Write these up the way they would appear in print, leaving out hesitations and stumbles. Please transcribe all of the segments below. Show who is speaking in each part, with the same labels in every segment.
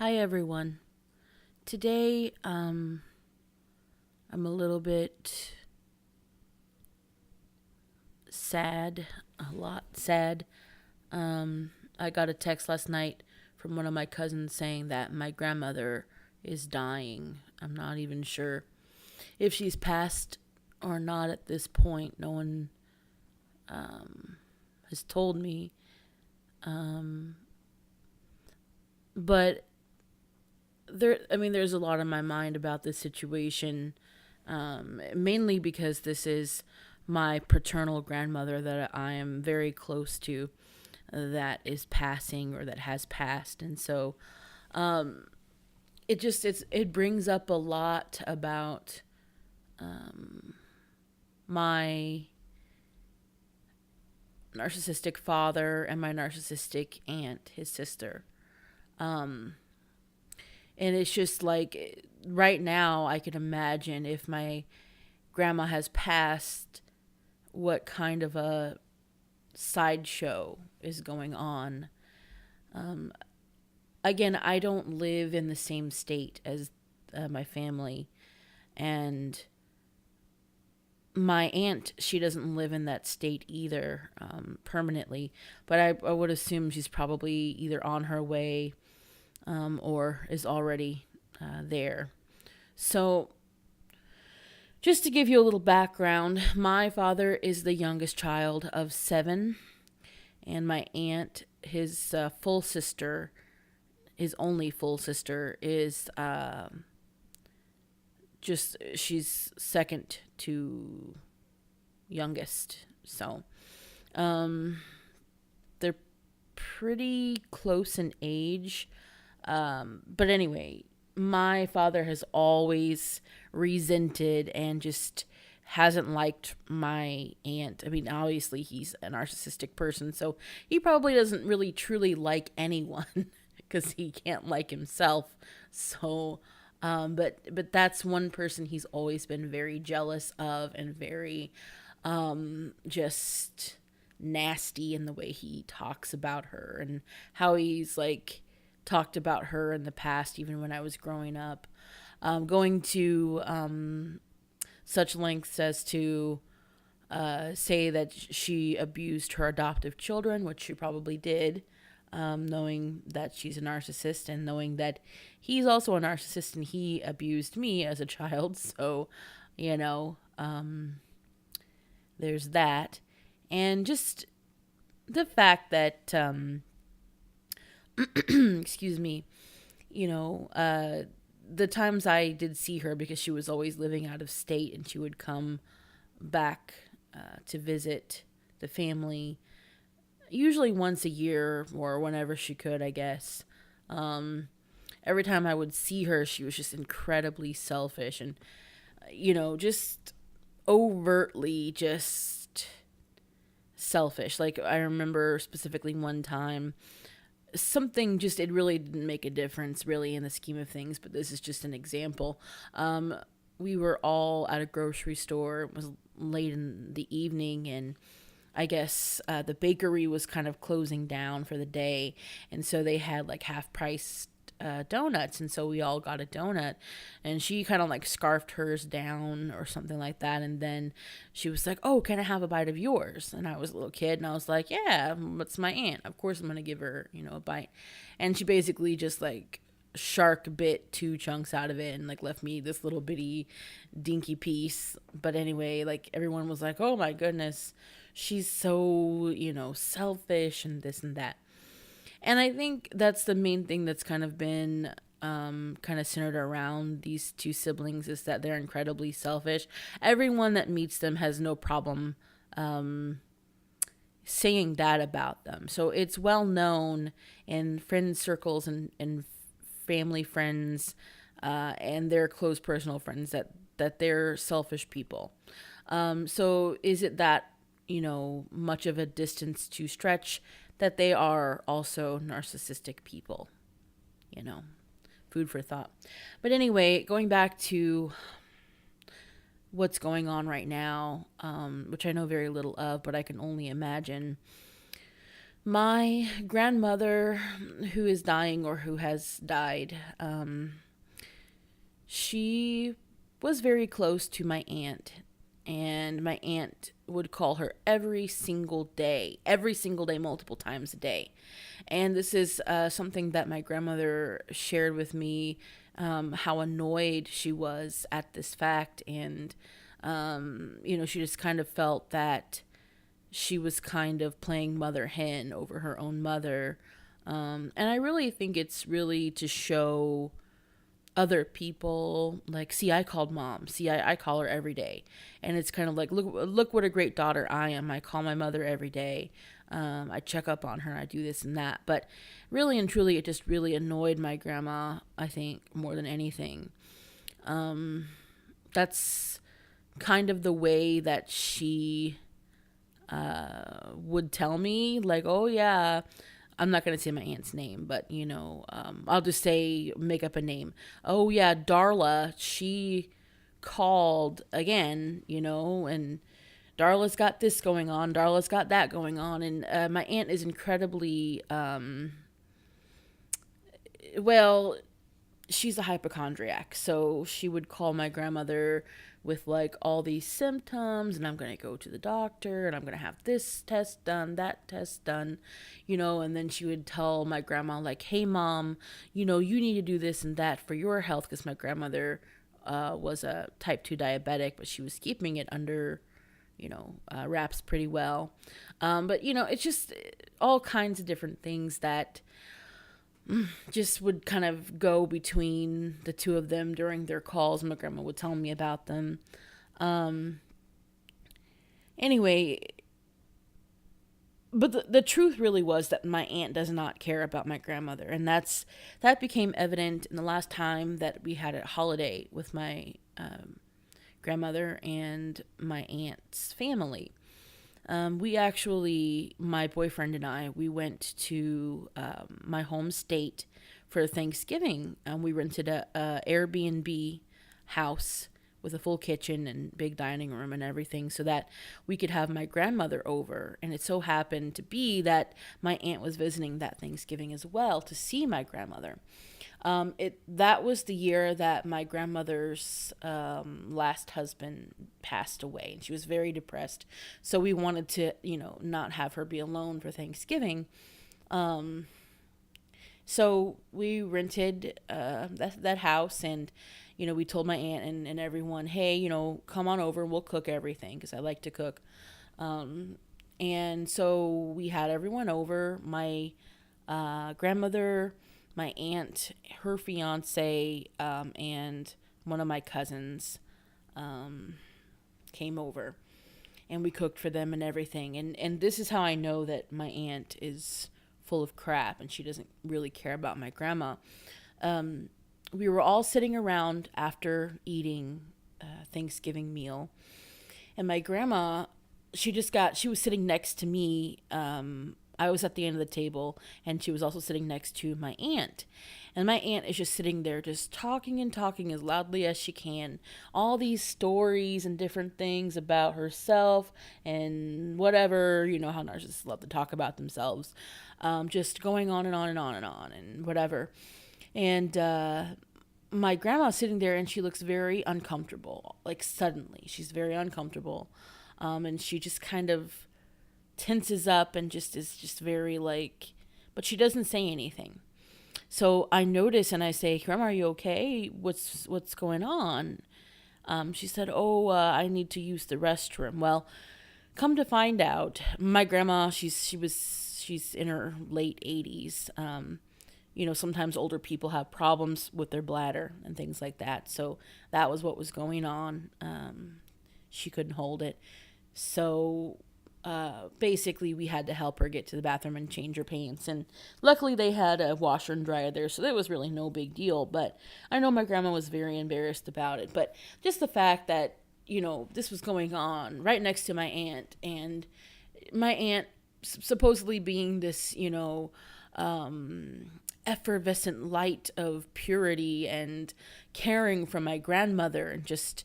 Speaker 1: Hi everyone. Today, I'm a little bit sad, a lot sad. I got a text last night from one of my cousins saying that my grandmother is dying. I'm not even sure if she's passed or not at this point. No one has told me. But there's a lot on my mind about this situation, mainly because this is my paternal grandmother that I am very close to, that is passing or that has passed, and so it brings up a lot about my narcissistic father and my narcissistic aunt, his sister. And it's just like right now, I can imagine if my grandma has passed, what kind of a sideshow is going on. Again, I don't live in the same state as my family, and my aunt, she doesn't live in that state either, permanently, but I would assume she's probably either on her way, or is already there. So, just to give you a little background, my father is the youngest child of seven, and my aunt, his full sister, his only full sister, is just she's second to youngest. So, they're pretty close in age. But anyway, my father has always resented and just hasn't liked my aunt. I mean, obviously he's a narcissistic person, so he probably doesn't really truly like anyone because he can't like himself. So, but that's one person he's always been very jealous of and very just nasty in the way he talks about her and how he's like talked about her in the past, even when I was growing up, going to such lengths as to say that she abused her adoptive children, which she probably did, knowing that she's a narcissist and knowing that he's also a narcissist and he abused me as a child. So, you know, there's that. And just the fact that, excuse me, you know, the times I did see her, because she was always living out of state and she would come back to visit the family, usually once a year or whenever she could, I guess. Every time I would see her, she was just incredibly selfish and, just overtly just selfish. Like, I remember specifically one time, something just, it really didn't make a difference really in the scheme of things, but this is just an example. We were all at a grocery store. It was late in the evening, and I guess the bakery was kind of closing down for the day, and so they had like half price donuts, and so we all got a donut, and she kind of like scarfed hers down or something like that, and then she was like, "Oh, can I have a bite of yours?" And I was a little kid, and I was like, "Yeah, it's my aunt. Of course I'm gonna give her, a bite." And she basically just like shark bit two chunks out of it and like left me this little bitty dinky piece. But anyway, like everyone was like, "Oh my goodness, she's so, selfish and this and that." And I think that's the main thing that's kind of been kind of centered around these two siblings, is that they're incredibly selfish. Everyone that meets them has no problem saying that about them. So it's well known in friend circles and family friends and their close personal friends that they're selfish people. So is it that, much of a distance to stretch that they are also narcissistic people? You know, food for thought. But anyway, going back to what's going on right now, which I know very little of, but I can only imagine. My grandmother, who is dying or who has died, she was very close to my aunt. And my aunt would call her every single day, multiple times a day. And this is something that my grandmother shared with me, how annoyed she was at this fact. And, she just kind of felt that she was kind of playing mother hen over her own mother. And I really think it's really to show other people, like, see, I called mom, see, I call her every day. And it's kind of like, look what a great daughter I am. I call my mother every day. I check up on her, I do this and that. But really and truly, it just really annoyed my grandma, I think, more than anything. That's kind of the way that she would tell me, like, oh yeah, I'm not going to say my aunt's name, but, I'll just say, make up a name. Oh, yeah, Darla, she called again, and Darla's got this going on. Darla's got that going on. And my aunt is incredibly, well, she's a hypochondriac. So she would call my grandmother with like all these symptoms, and I'm going to go to the doctor, and I'm going to have this test done, that test done, and then she would tell my grandma, like, hey mom, you need to do this and that for your health, because my grandmother was a type 2 diabetic, but she was keeping it under wraps pretty well. But it's just all kinds of different things that just would kind of go between the two of them during their calls. My grandma would tell me about them. Anyway, but the truth really was that my aunt does not care about my grandmother, and that became evident in the last time that we had a holiday with my grandmother and my aunt's family. We actually, my boyfriend and I, we went to my home state for Thanksgiving. We rented a Airbnb house with a full kitchen and big dining room and everything, so that we could have my grandmother over. And it so happened to be that my aunt was visiting that Thanksgiving as well to see my grandmother. That was the year that my grandmother's last husband passed away, and she was very depressed. So we wanted to, not have her be alone for Thanksgiving. So we rented that house, and we told my aunt and everyone, hey, come on over and we'll cook everything, because I like to cook. And so we had everyone over. My grandmother, my aunt, her fiance, and one of my cousins came over, and we cooked for them and everything. And this is how I know that my aunt is full of crap and she doesn't really care about my grandma. We were all sitting around after eating a Thanksgiving meal, and my grandma, she was sitting next to me. I was at the end of the table, and she was also sitting next to my aunt. And my aunt is just sitting there just talking and talking as loudly as she can. All these stories and different things about herself and whatever, how narcissists love to talk about themselves. Just going on and on and on and on and whatever. And my grandma's sitting there, and she looks very uncomfortable. Like, suddenly, she's very uncomfortable. And she just kind of tenses up and just is just very like, but she doesn't say anything. So I notice and I say, Grandma, are you okay? What's going on? She said, oh, I need to use the restroom. Well, come to find out, my grandma, she's in her late 80s. Sometimes older people have problems with their bladder and things like that. So that was what was going on. She couldn't hold it. So basically we had to help her get to the bathroom and change her pants, and luckily they had a washer and dryer there, so that was really no big deal. But I know my grandma was very embarrassed about it. But just the fact that this was going on right next to my aunt, and my aunt supposedly being this effervescent light of purity and caring from my grandmother, and just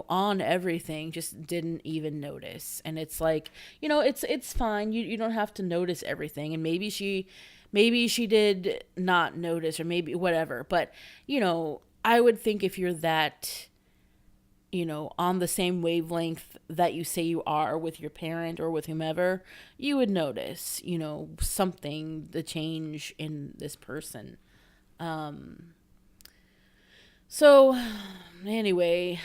Speaker 1: on everything, just didn't even notice. And it's like, it's fine. You don't have to notice everything. And maybe she did not notice, or maybe whatever. But, I would think if you're that, on the same wavelength that you say you are with your parent or with whomever, you would notice, something, the change in this person. So, anyway,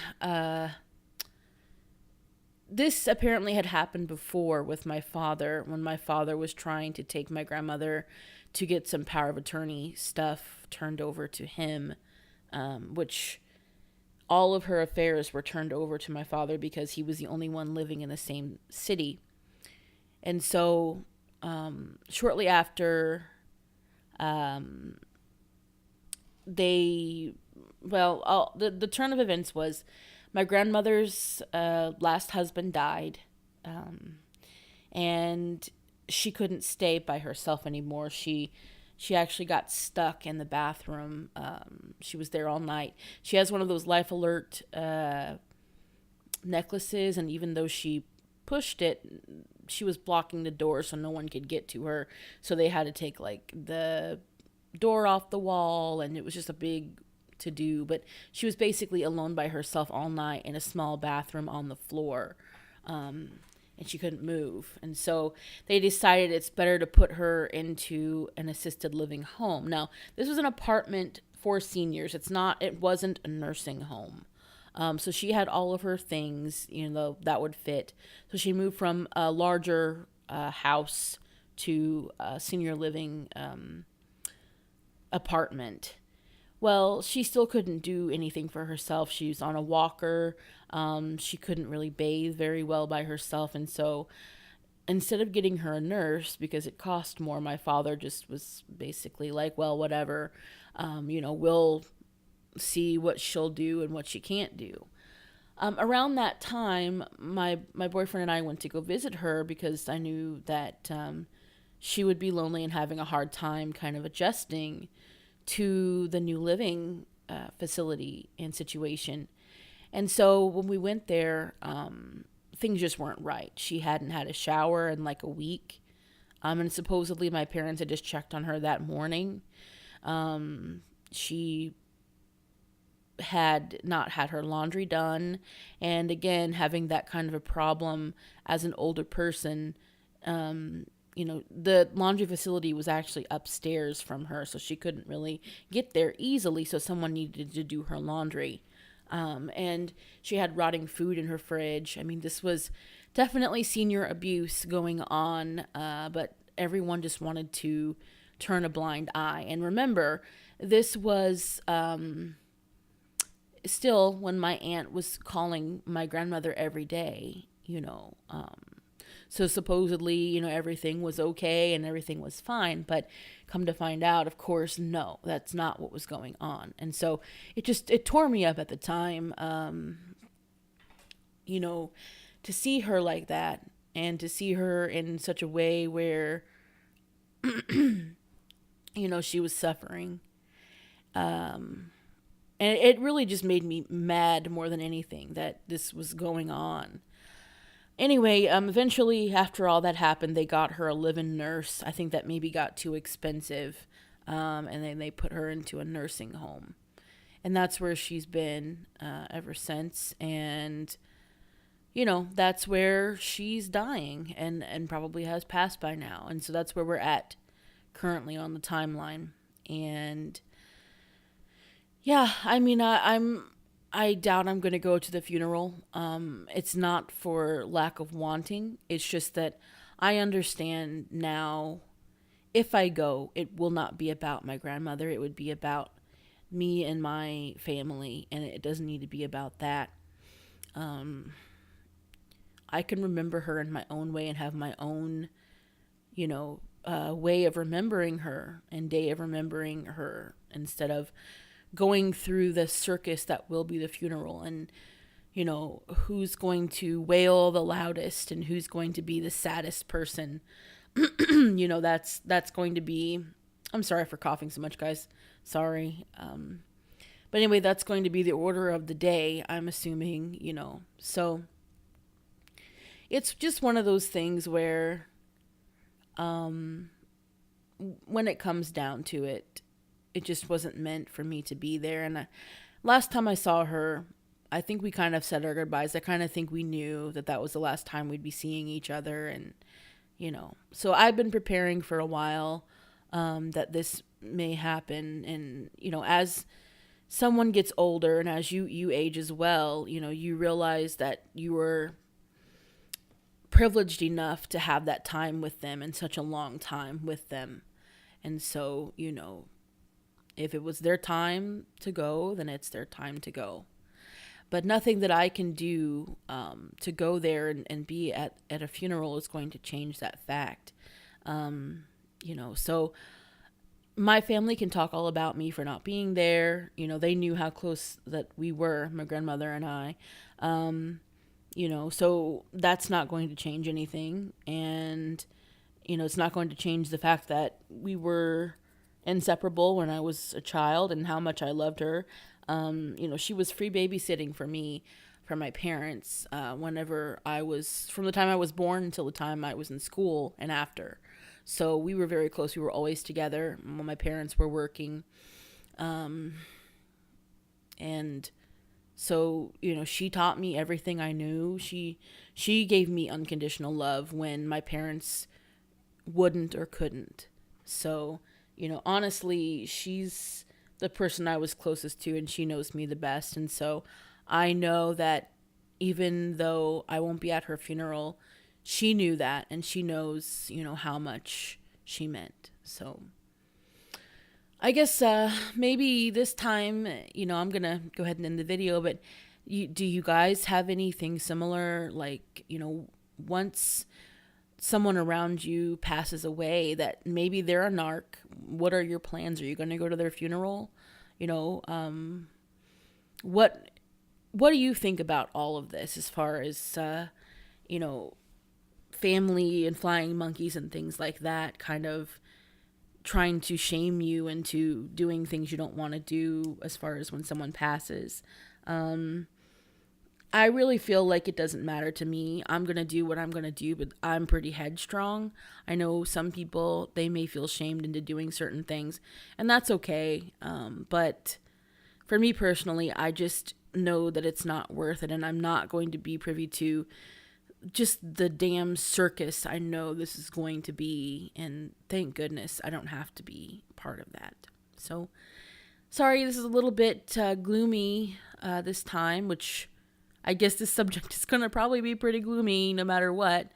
Speaker 1: this apparently had happened before with my father, when my father was trying to take my grandmother to get some power of attorney stuff turned over to him, which all of her affairs were turned over to my father because he was the only one living in the same city. And so, shortly after, um, the turn of events was my grandmother's last husband died, um, and she couldn't stay by herself anymore. She actually got stuck in the bathroom. She was there all night. She has one of those life alert necklaces, and even though she pushed it, she was blocking the door so no one could get to her. So they had to take like the door off the wall, and it was just a big to do. But she was basically alone by herself all night in a small bathroom on the floor. And she couldn't move. And so they decided it's better to put her into an assisted living home. Now, this was an apartment for seniors. It wasn't a nursing home. So she had all of her things, that would fit. So she moved from a larger house to a senior living apartment. Well, she still couldn't do anything for herself. She was on a walker. She couldn't really bathe very well by herself. And so instead of getting her a nurse, because it cost more, my father just was basically like, well, whatever, we'll see what she'll do and what she can't do. Around that time, my boyfriend and I went to go visit her because I knew that she would be lonely and having a hard time kind of adjusting to the new living facility and situation. And so when we went there, things just weren't right. She hadn't had a shower in like a week. And supposedly my parents had just checked on her that morning. She had not had her laundry done. And again, having that kind of a problem as an older person, the laundry facility was actually upstairs from her, so she couldn't really get there easily, so someone needed to do her laundry. And she had rotting food in her fridge. I mean, this was definitely senior abuse going on, but everyone just wanted to turn a blind eye. And remember, this was still when my aunt was calling my grandmother every day, so supposedly, everything was okay and everything was fine, but come to find out, of course, no, that's not what was going on. And so it tore me up at the time, to see her like that and to see her in such a way where, she was suffering. And it really just made me mad more than anything that this was going on. Anyway, eventually, after all that happened, they got her a live-in nurse. I think that maybe got too expensive, and then they put her into a nursing home. And that's where she's been ever since. And, that's where she's dying and probably has passed by now. And so that's where we're at currently on the timeline. And, yeah, I mean, I doubt I'm going to go to the funeral. It's not for lack of wanting. It's just that I understand now if I go, it will not be about my grandmother. It would be about me and my family, and it doesn't need to be about that. I can remember her in my own way and have my own, way of remembering her and day of remembering her instead of going through the circus that will be the funeral and, who's going to wail the loudest and who's going to be the saddest person. That's going to be, I'm sorry for coughing so much, guys. Sorry. But anyway, that's going to be the order of the day, I'm assuming, you know. So it's just one of those things where, um, when it comes down to it, it just wasn't meant for me to be there. And last time I saw her, I think we kind of said our goodbyes. I kind of think we knew that that was the last time we'd be seeing each other. And, you know, so I've been preparing for a while, that this may happen. And, you know, as someone gets older and as you age as well, you know, you realize that you were privileged enough to have that time with them and such a long time with them. And so, you know, if it was their time to go, then it's their time to go. But nothing that I can do, to go there and be at a funeral is going to change that fact. You know, so my family can talk all about me for not being there. You know, they knew how close that we were, my grandmother and I. You know, so that's not going to change anything. And, you know, it's not going to change the fact that we were inseparable when I was a child and how much I loved her. You know, she was free babysitting for me, for my parents, whenever I was, from the time I was born until the time I was in school and after. So we were very close. We were always together when my parents were working. And so, you know, she taught me everything I knew. She gave me unconditional love when my parents wouldn't or couldn't. So, you know, honestly, she's the person I was closest to, and she knows me the best. And so I know that even though I won't be at her funeral, she knew that, and she knows, you know, how much she meant. So I guess, maybe this time, you know, I'm going to go ahead and end the video, but do you guys have anything similar? Like, you know, once someone around you passes away that maybe they're a narc, what are your plans? Are you going to go to their funeral? You know, what do you think about all of this as far as, you know, family and flying monkeys and things like that kind of trying to shame you into doing things you don't want to do as far as when someone passes? I really feel like it doesn't matter to me. I'm going to do what I'm going to do, but I'm pretty headstrong. I know some people, they may feel shamed into doing certain things, and that's okay. But for me personally, I just know that it's not worth it, and I'm not going to be privy to just the damn circus I know this is going to be, and thank goodness I don't have to be part of that. So, sorry, this is a little bit gloomy this time, which I guess this subject is going to probably be pretty gloomy no matter what,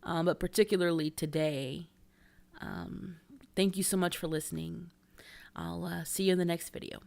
Speaker 1: but particularly today. Thank you so much for listening. I'll see you in the next video.